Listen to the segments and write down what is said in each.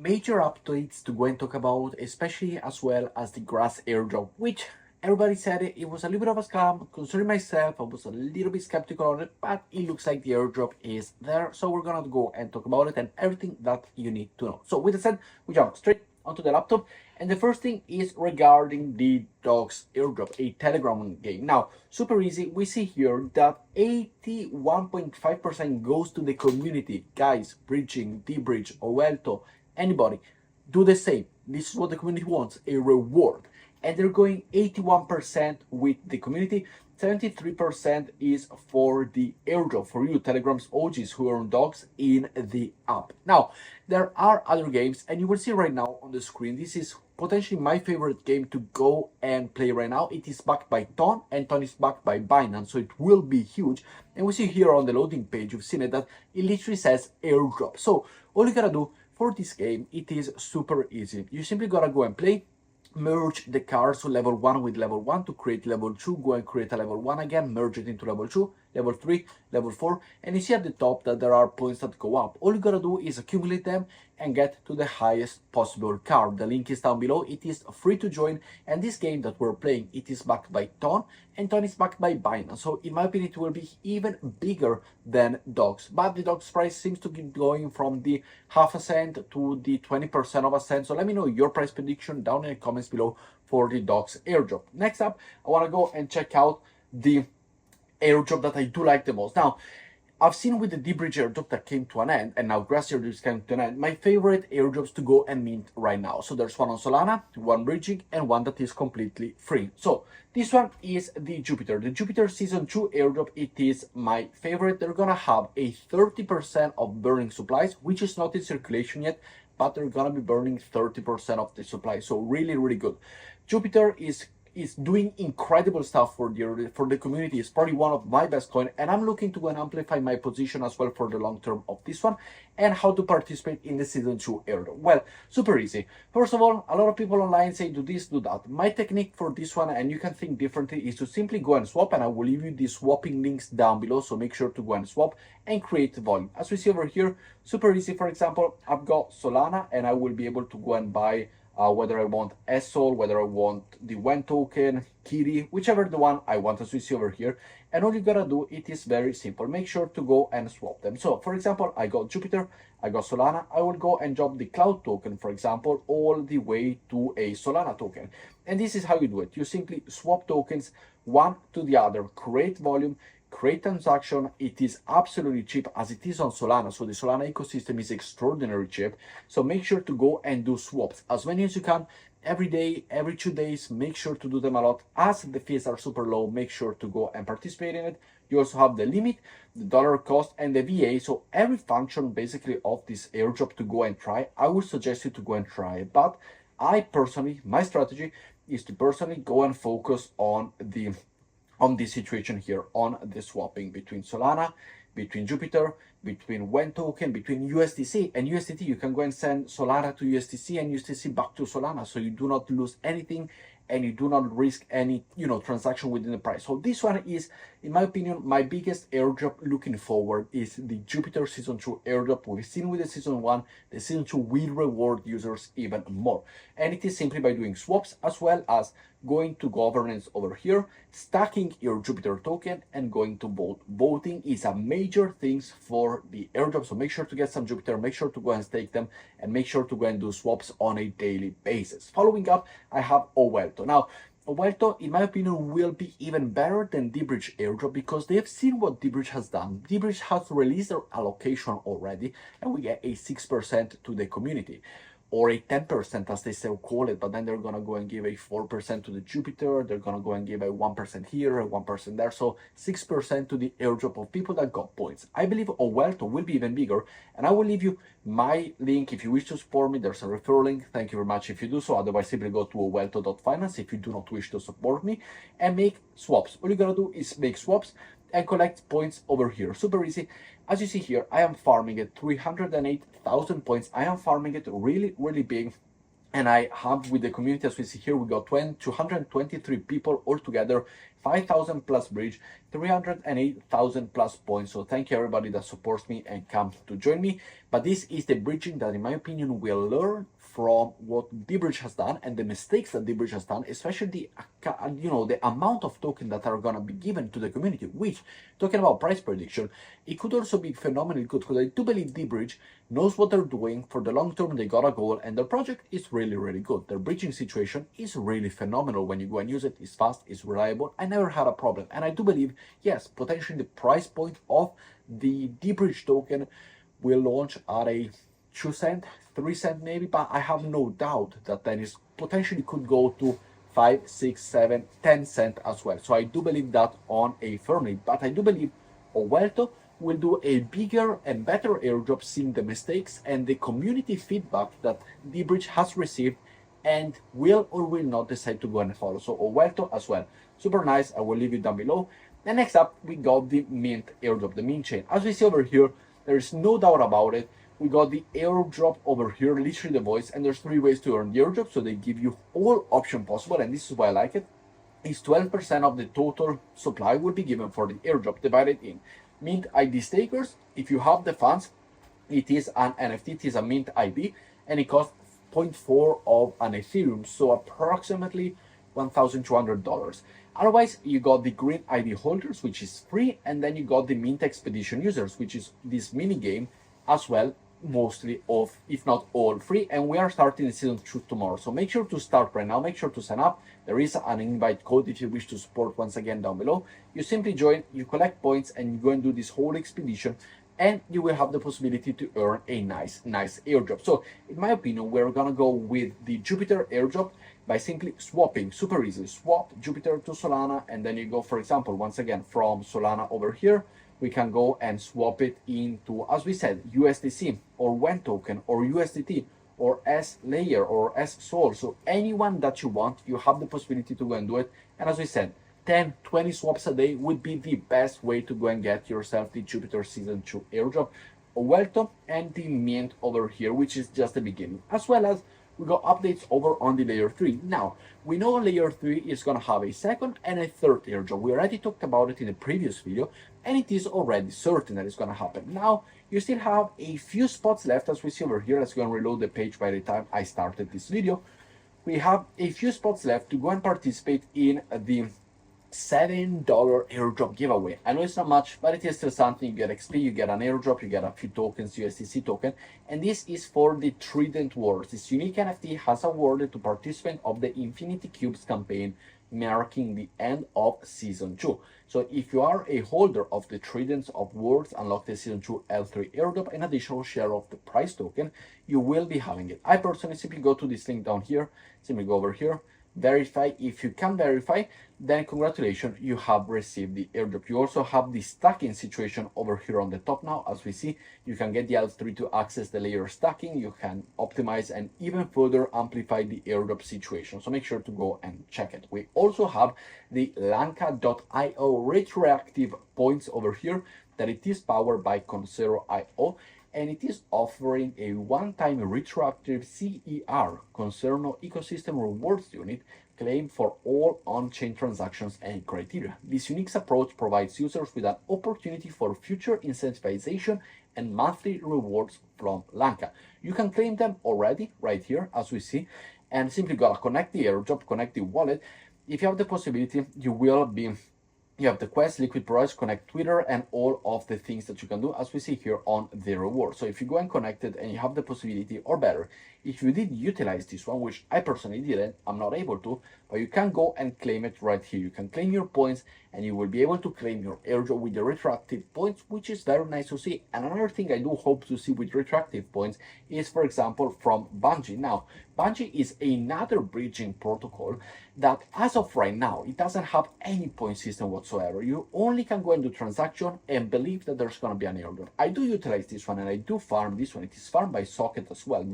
Major updates to go and talk about, especially as well as the grass airdrop, which everybody said it was a little bit of a scam. Considering myself, I was a little bit skeptical on it, but it looks like the airdrop is there. So we're gonna go and talk about it and everything that you need to know. So with that said, we jump straight onto the laptop. And the first thing is regarding the Dogs airdrop, a Telegram game. Now, super easy. We see here that 81.5% goes to the community. Guys, bridging, debridge, Ovelto, anybody, do the same. This is what the community wants, a reward. And they're going 81% with the community, 73% is for the airdrop, for you Telegram's OGs who earn dogs in the app. Now, there are other games, and you will see right now on the screen, this is potentially my favorite game to go and play right now. It is backed by Ton, and Ton is backed by Binance, so it will be huge. And we see here on the loading page, you've seen it, that it literally says airdrop. So all you gotta do for this game, it is super easy. You simply gotta go and play, merge the cards, so level 1 with level 1 to create level 2, go and create a level 1 again, merge it into level 2, level 3, level 4, and you see at the top that there are points that go up. All you gotta do is accumulate them and get to the highest possible card. The link is down below. It is free to join, and this game that we're playing, it is backed by Ton, and Ton is backed by Binance, so in my opinion it will be even bigger than Dogs. But the Dogs price seems to be going from the half a cent to the 20% of a cent, so let me know your price prediction down in the comments below for the Dogs airdrop. Next up, I want to go and check out the airdrop that I do like the most. Now, I've seen with the debridge airdrop that came to an end, and now grass airdrop is coming to an end, my favorite airdrops to go and mint right now. So there's one on Solana, one bridging, and one that is completely free. So this one is the Jupiter. The Jupiter Season 2 airdrop, it is my favorite. They're gonna have a 30% of burning supplies, which is not in circulation yet, but they're gonna be burning 30% of the supply. So really, really good. Jupiter is doing incredible stuff for the community. It's probably one of my best coin, and I'm looking to go and amplify my position as well for the long term of this one. And how to participate in the season 2 airdrop? Well, super easy. First of all, a lot of people online say do this, do that. My technique for this one, and you can think differently, is to simply go and swap, and I will leave you the swapping links down below, so make sure to go and swap and create volume. As we see over here, super easy. For example, I've got Solana, and I will be able to go and buy whether I want SOL, whether I want the WEN token, Kitty, whichever the one I want, as we see over here. And all you gotta do, it is very simple. Make sure to go and swap them. So for example, I got Jupiter, I got Solana. I will go and drop the Cloud token, for example, all the way to a Solana token. And this is how you do it. You simply swap tokens one to the other, create volume, create transaction. It is absolutely cheap as it is on Solana, so the Solana ecosystem is extraordinarily cheap. So make sure to go and do swaps as many as you can, every day, every 2 days. Make sure to do them a lot. As the fees are super low, make sure to go and participate in it. You also have the limit, the dollar cost, and the VA. So every function basically of this airdrop to go and try, I would suggest you to go and try it. But I personally, my strategy is to personally go and focus on this situation here, on the swapping between Solana, between Jupiter, between WEN token, between USDC and USDT. You can go and send Solana to USDC and USDC back to Solana, so you do not lose anything and you do not risk any transaction within the price. So this one is, in my opinion, my biggest airdrop looking forward is the Jupiter Season 2 airdrop. We've seen with the Season 1, the Season 2 will reward users even more. And it is simply by doing swaps, as well as going to governance over here, stacking your Jupiter token, and going to vote. Voting is a major thing for the airdrop, so make sure to get some Jupiter, make sure to go and stake them, and make sure to go and do swaps on a daily basis. Following up, I have Ovelto. Now, Ovelto, in my opinion, will be even better than debridge airdrop because they have seen what debridge has done. Debridge has released their allocation already, and we get a 6% to the community, or a 10% as they still call it, but then they're gonna go and give a 4% to the Jupiter, they're gonna go and give a 1% here, a 1% there, so 6% to the airdrop of people that got points. I believe Ovelto will be even bigger, and I will leave you my link if you wish to support me. There's a referral link. Thank you very much if you do so. Otherwise, simply go to ovelto.finance if you do not wish to support me, and make swaps. All you gotta do is make swaps and collect points over here. Super easy. As you see here, I am farming at 308,000 points. I am farming it really, really big. And I have with the community, as we see here, we got 223 people altogether, 5,000 plus bridge, 308,000 plus points. So thank you everybody that supports me and comes to join me. But this is the bridging that, in my opinion, will learn from what dBridge has done and the mistakes that dBridge has done, especially the amount of token that are gonna be given to the community. Which, talking about price prediction, it could also be phenomenally good, because I do believe dBridge knows what they're doing for the long term. They got a goal, and their project is really, really good. Their bridging situation is really phenomenal. When you go and use it, it's fast, it's reliable. I never had a problem, and I do believe, yes, potentially the price point of the dBridge token will launch at a 2 cent, 3 cent maybe, but I have no doubt that then is potentially could go to 5, 6, 7, 10 cent as well. So I do believe that on a firmly, but I do believe Ovelto will do a bigger and better airdrop, seeing the mistakes and the community feedback that dBridge has received, and will or will not decide to go and follow. So Ovelto as well, super nice. I will leave it down below. And next up, we got the mint airdrop, the mint chain. As we see over here, there is no doubt about it. We got the airdrop over here, literally the voice, and there's 3 ways to earn the airdrop. So they give you all option possible, and this is why I like it. Is 12% of the total supply will be given for the airdrop, divided in mint ID stakers. If you have the funds, it is an NFT, it is a mint ID, and it costs 0.4 of an Ethereum, so approximately $1,200. Otherwise, you got the green ID holders, which is free, and then you got the mint expedition users, which is this mini game as well, mostly of, if not all, free. And we are starting the season 2 tomorrow, so make sure to start right now. Make sure to sign up. There is an invite code if you wish to support, once again down below. You simply join, you collect points, and you go and do this whole expedition, and you will have the possibility to earn a nice airdrop. So in my opinion, we're gonna go with the Jupiter airdrop by simply swapping, super easy, swap Jupiter to Solana, and then you go, for example, once again, from Solana over here, we can go and swap it into, as we said, USDC or WEN token or USDT or S layer or S Sol. So anyone that you want, you have the possibility to go and do it. And as we said, 10, 20 swaps a day would be the best way to go and get yourself the Jupiter Season 2 airdrop. Welcome, and the mint over here, which is just the beginning, as well as we got updates over on the layer 3. Now, we know layer 3 is going to have a second and a third airdrop. We already talked about it in the previous video, and it is already certain that it's going to happen. Now, you still have a few spots left, as we see over here. Let's go and reload the page by the time I started this video. We have a few spots left to go and participate in the $7 airdrop giveaway. I know it's not much, but it is still something. You get XP, you get an airdrop, you get a few tokens, USDC token, and this is for the Trident Wars. This unique NFT has awarded to participant of the Infinity Cubes campaign, marking the end of Season 2. So if you are a holder of the Tridents of Wars, unlock the Season 2 L3 airdrop, an additional share of the prize token, you will be having it. I personally simply go to this link down here, simply go over here, verify. If you can verify, then congratulations, you have received the airdrop. You also have the stacking situation over here on the top now. As we see, you can get the L3 to access the layer stacking. You can optimize and even further amplify the airdrop situation. So make sure to go and check it. We also have the Lanka.io retroactive points over here, that it is powered by Concero.io, and it is offering a one-time retroactive CER, Concerno Ecosystem Rewards Unit, claim for all on-chain transactions and criteria. This unique approach provides users with an opportunity for future incentivization and monthly rewards from Lanka. You can claim them already right here, as we see, and simply gotta connect the airdrop, connect the wallet. If you have the possibility, you have the quest, liquid price, connect Twitter, and all of the things that you can do, as we see here on the reward. So if you go and connect it and you have the possibility, or better, if you did utilize this one, which I personally didn't, I'm not able to, but you can go and claim it right here. You can claim your points, and you will be able to claim your airdrop with the retroactive points, which is very nice to see. And another thing I do hope to see with retroactive points is, for example, from Bungie. Now, Bungie is another bridging protocol that, as of right now, it doesn't have any point system whatsoever. You only can go and do transaction and believe that there's going to be an airdrop. I do utilize this one, and I do farm this one. It is farmed by Socket as well,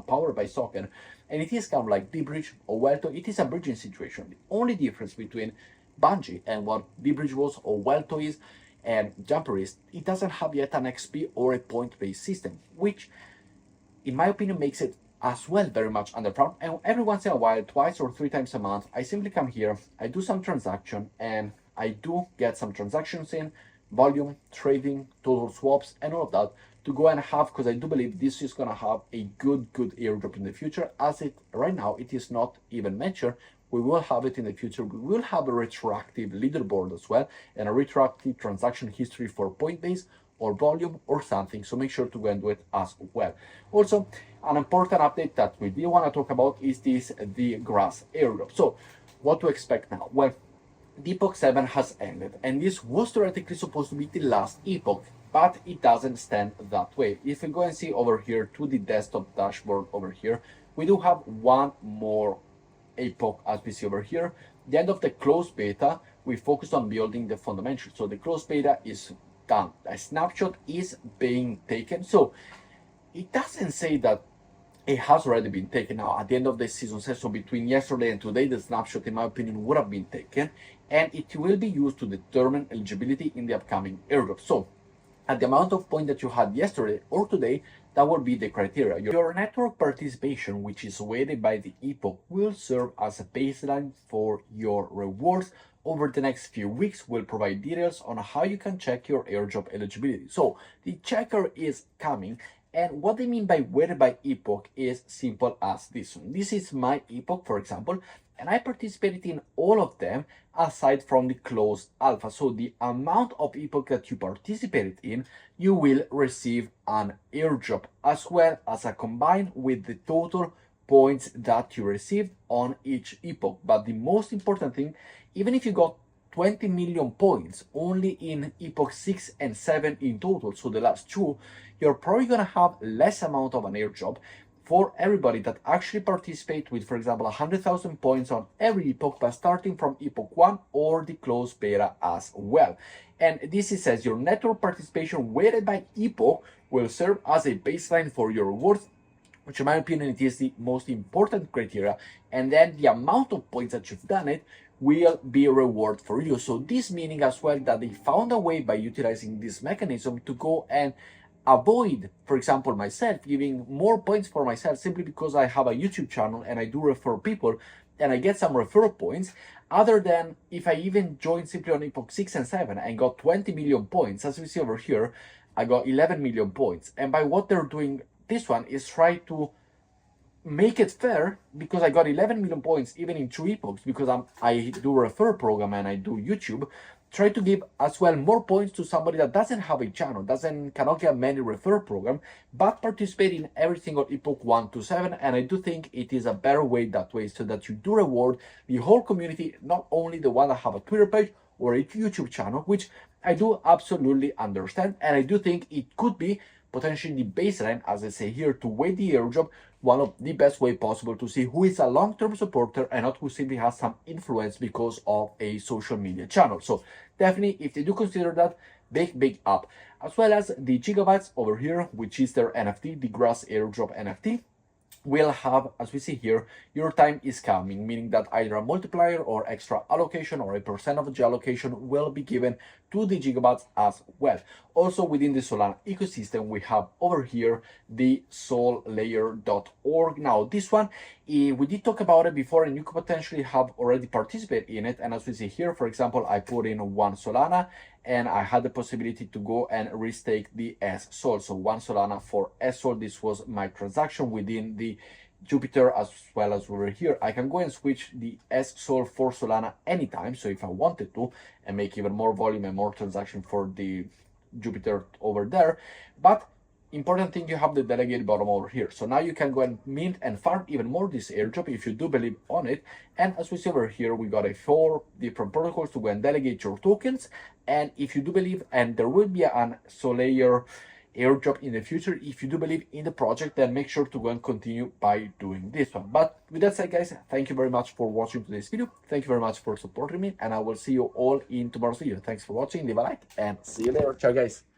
powered by Socket, and it is kind of like dBridge or Welto. It is a bridging situation. The only difference between Bungie and what dBridge was or Welto is and Jumper is, it doesn't have yet an XP or a point-based system, which in my opinion makes it as well very much underground, and every once in a while, twice or three times a month, I simply come here, I do some transaction, and I do get some transactions in, volume, trading, total swaps, and all of that to go and have, because I do believe this is gonna have a good airdrop in the future, as it right now it is not even mentioned. We will have it in the future. We will have a retroactive leaderboard as well, and a retroactive transaction history for point base or volume or something. So make sure to go and do it as well. Also, an important update that we do want to talk about is the grass airdrop. So what to expect now? Well, the epoch 7 has ended, and this was theoretically supposed to be the last epoch, but it doesn't stand that way. If you go and see over here to the desktop dashboard over here, we do have one more epoch as we see over here. The end of the closed beta, we focused on building the fundamentals. So the closed beta is done. A snapshot is being taken. So it doesn't say that it has already been taken. Now, at the end of the season session, between yesterday and today, the snapshot, in my opinion, would have been taken, and it will be used to determine eligibility in the upcoming airdrop. So at the amount of points that you had yesterday or today, that will be the criteria. Your network participation, which is weighted by the epoch, will serve as a baseline for your rewards. Over the next few weeks, we'll provide details on how you can check your airdrop eligibility. So the checker is coming, and what they mean by weighted by epoch is simple as this one. This is my epoch, for example, and I participated in all of them aside from the closed alpha. So the amount of epoch that you participated in, you will receive an airdrop, as well as a combined with the total points that you received on each epoch. But the most important thing, even if you got 20 million points only in epoch 6 and 7 in total, so the last two, you're probably gonna have less amount of an airdrop for everybody that actually participate with, for example, 100,000 points on every epoch, by starting from epoch 1 or the closed beta as well. And this is says your network participation weighted by epoch will serve as a baseline for your rewards, which in my opinion it is the most important criteria, and then the amount of points that you've done it will be a reward for you. So this meaning as well that they found a way by utilizing this mechanism to go and avoid, for example, myself giving more points for myself simply because I have a YouTube channel and I do refer people and I get some referral points, other than if I even joined simply on epoch 6 and 7 and got 20 million points. As we see over here, I got 11 million points, and by what they're doing, this one is try to make it fair, because I got 11 million points even in 2 epochs, because I do a referral program and I do YouTube. Try to give as well more points to somebody that doesn't have a channel, cannot get many referral program, but participate in every single epoch 1 to 7. And I do think it is a better way that way, so that you do reward the whole community, not only the one that have a Twitter page or a YouTube channel, which I do absolutely understand. And I do think it could be potentially the baseline, as I say here, to weight the airdrop, one of the best way possible to see who is a long-term supporter and not who simply has some influence because of a social media channel. So definitely, if they do consider that, big up. As well as the gigabytes over here, which is their NFT, the grass airdrop NFT, will have, as we see here, your time is coming, meaning that either a multiplier or extra allocation or a percent of the allocation will be given to the gigabytes as well. Also within the Solana ecosystem, we have over here the sollayer.org. Now this one, we did talk about it before, and you could potentially have already participated in it. And as we see here, for example, I put in 1 Solana and I had the possibility to go and restake the S-Sol. So 1 Solana for S-Sol. This was my transaction within the Jupiter, as well as over here. I can go and switch the S-Sol for Solana anytime. So if I wanted to, and make even more volume and more transaction for the Jupiter over there. But important thing, you have the delegate bottom over here. So now you can go and mint and farm even more this airdrop if you do believe on it. And as we see over here, we got 4 different protocols to go and delegate your tokens. And if you do believe, and there will be an Sollayer airdrop in the future, if you do believe in the project, then make sure to go and continue by doing this one. But with that said, guys, thank you very much for watching today's video. Thank you very much for supporting me, and I will see you all in tomorrow's video. Thanks for watching, leave a like, and see you later. Ciao, guys.